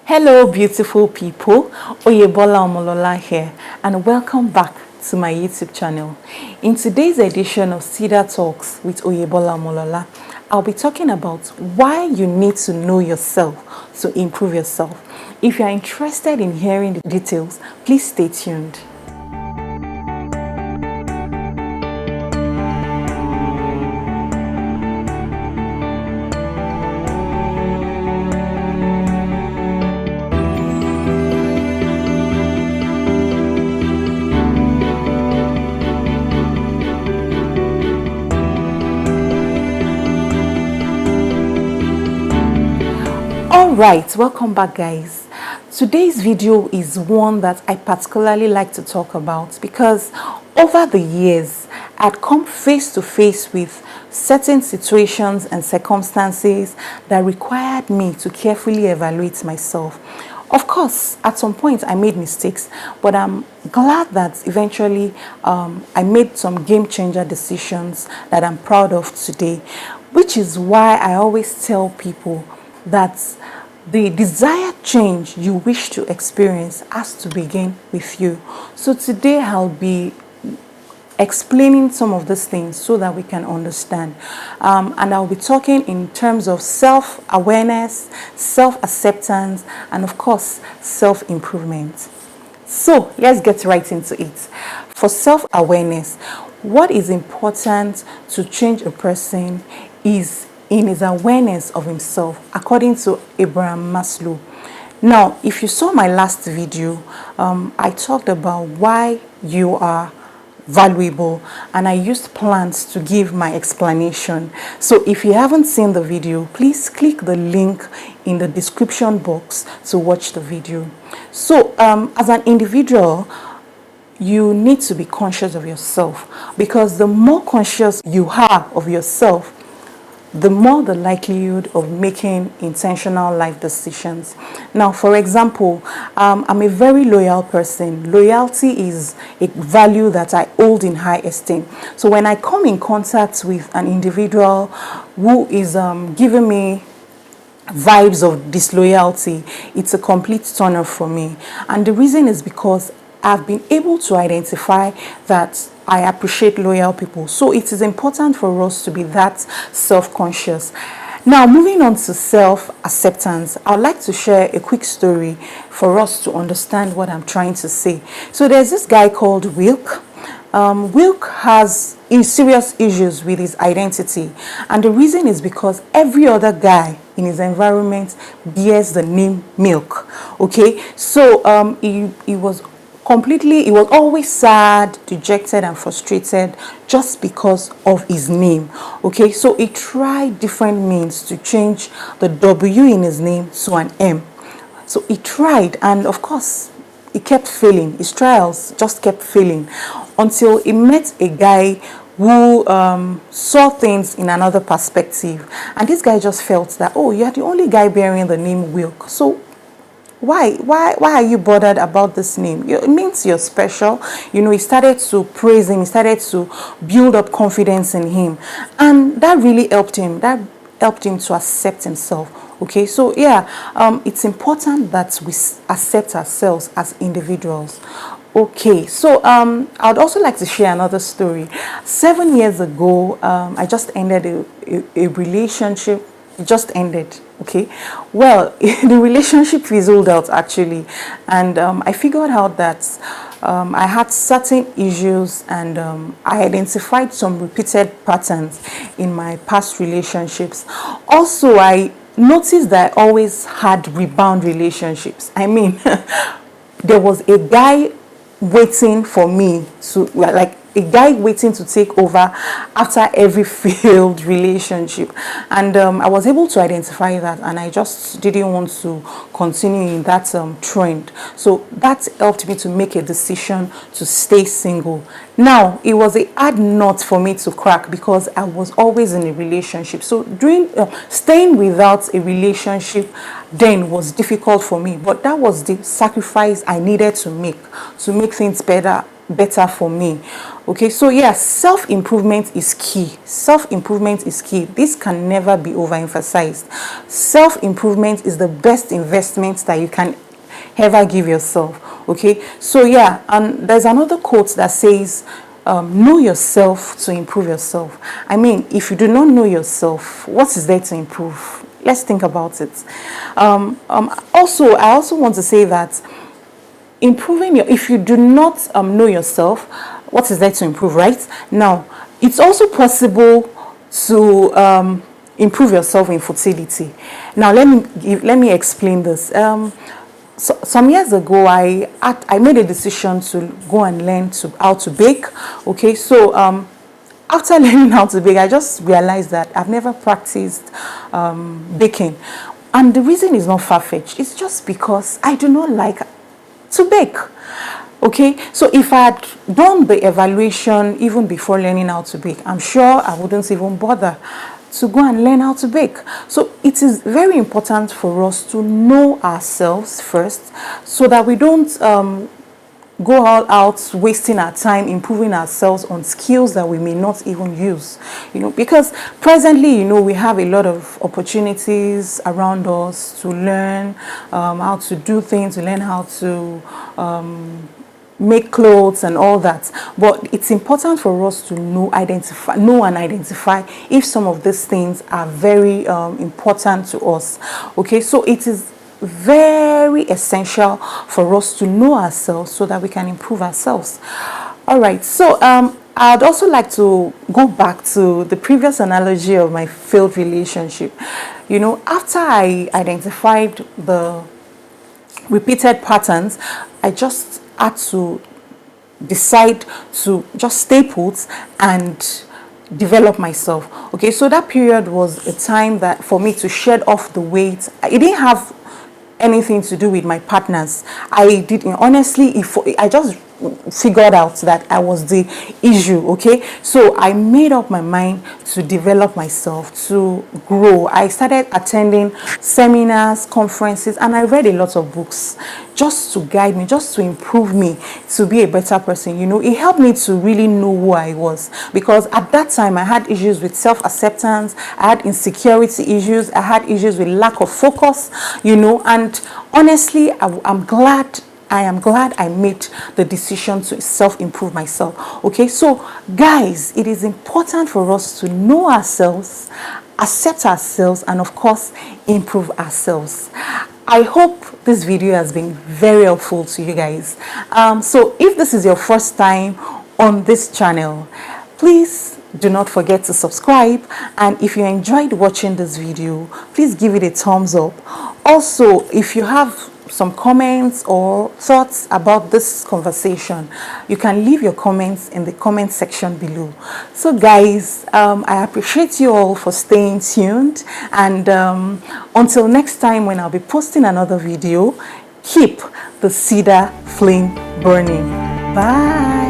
Hello beautiful people, Oyebola here, and welcome back to my YouTube channel. In today's edition of Cedar Talks with Oyebola, I'll be talking about why you need to know yourself to improve yourself. If you're interested in hearing the details, please stay tuned. Alright, welcome back guys. Today's video is one that I particularly like to talk about because over the years I'd come face to face with certain situations and circumstances that required me to carefully evaluate myself. Of course, at some point I made mistakes, but I'm glad that eventually I made some game changer decisions that I'm proud of today, which is why I always tell people that the desired change you wish to experience has to begin with you. So today I'll be explaining some of these things so that we can understand. And I'll be talking in terms of self-awareness, self-acceptance, and of course, self-improvement. So let's get right into it. For self-awareness, what is important to change a person is in his awareness of himself, according to Abraham Maslow. Now, if you saw my last video, I talked about why you are valuable, and I used plants to give my explanation. So if you haven't seen the video, please click the link in the description box to watch the video. So as an individual, you need to be conscious of yourself, because the more conscious you are of yourself, the more the likelihood of making intentional life decisions. Now, for example, I'm a very loyal person. Loyalty is a value that I hold in high esteem. So when I come in contact with an individual who is giving me vibes of disloyalty, it's a complete turn off for me. And the reason is because I've been able to identify that I appreciate loyal people. So it is important for us to be that self-conscious. Now, moving on to self-acceptance, I'd like to share a quick story for us to understand what I'm trying to say. So there's this guy called Wilk. Wilk has serious issues with his identity, and the reason is because every other guy in his environment bears the name Milk. Okay, so he was always sad, dejected, and frustrated just because of his name. Okay, so he tried different means to change the W in his name to an M. So he tried, and of course, he kept failing. His trials just kept failing until he met a guy who saw things in another perspective. And this guy just felt that, oh, you're the only guy bearing the name Wilk. So why are you bothered about this name? It means you're special. You know, he started to praise him. He started to build up confidence in him, and that really helped him. That helped him to accept himself. Okay, so yeah, it's important that we accept ourselves as individuals. Okay, so I'd also like to share another story. 7 years ago, I just ended a relationship. It just ended. Okay, well, the relationship fizzled out actually, and I figured out that I had certain issues, and I identified some repeated patterns in my past relationships. Also, I noticed that I always had rebound relationships. I mean, there was a guy waiting for me to, like, a guy waiting to take over after every failed relationship, and I was able to identify that, and I just didn't want to continue in that trend. So that helped me to make a decision to stay single. Now, it was a hard nut for me to crack because I was always in a relationship. So staying without a relationship then was difficult for me, but that was the sacrifice I needed to make things better for me. Okay, so yeah, self-improvement is key. Self-improvement is key. This can never be overemphasized. Self-improvement is the best investment that you can ever give yourself. Okay, so yeah, and there's another quote that says, know yourself to improve yourself. I mean, if you do not know yourself, what is there to improve? Let's think about it. Also, I also want to say that if you do not know yourself, what is there to improve, right? Now, it's also possible to improve yourself in fertility. Now, let me explain this. So, some years ago, I made a decision to go and learn how to bake. Okay, so after learning how to bake, I just realized that I've never practiced baking, and the reason is not far-fetched. It's just because I do not like to bake. Okay, so if I had done the evaluation even before learning how to bake, I'm sure I wouldn't even bother to go and learn how to bake. So it is very important for us to know ourselves first, so that we don't go all out wasting our time improving ourselves on skills that we may not even use, because presently, we have a lot of opportunities around us to learn how to do things, to learn how to make clothes and all that. But it's important for us to know and identify if some of these things are very important to us. Okay, so it is very essential for us to know ourselves so that we can improve ourselves. All right, so I'd also like to go back to the previous analogy of my failed relationship. After I identified the repeated patterns, I just had to decide to just stay put and develop myself. Okay, so that period was a time that for me to shed off the weight. It didn't have anything to do with my partners. I didn't, honestly, if I just figured out that I was the issue. Okay, so I made up my mind to develop myself, to grow. I started attending seminars, conferences, and I read a lot of books just to guide me, just to improve me, to be a better person. It helped me to really know who I was, because at that time I had issues with self-acceptance, I had insecurity issues, I had issues with lack of focus, and honestly, I am glad I made the decision to self-improve myself. Okay, so guys, it is important for us to know ourselves, accept ourselves, and of course, improve ourselves. I hope this video has been very helpful to you guys. So if this is your first time on this channel, please do not forget to subscribe, and if you enjoyed watching this video, please give it a thumbs up. Also, if you have some comments or thoughts about this conversation, you can leave your comments in the comment section below. So guys, I appreciate you all for staying tuned, and until next time when I'll be posting another video, keep the cedar flame burning. Bye.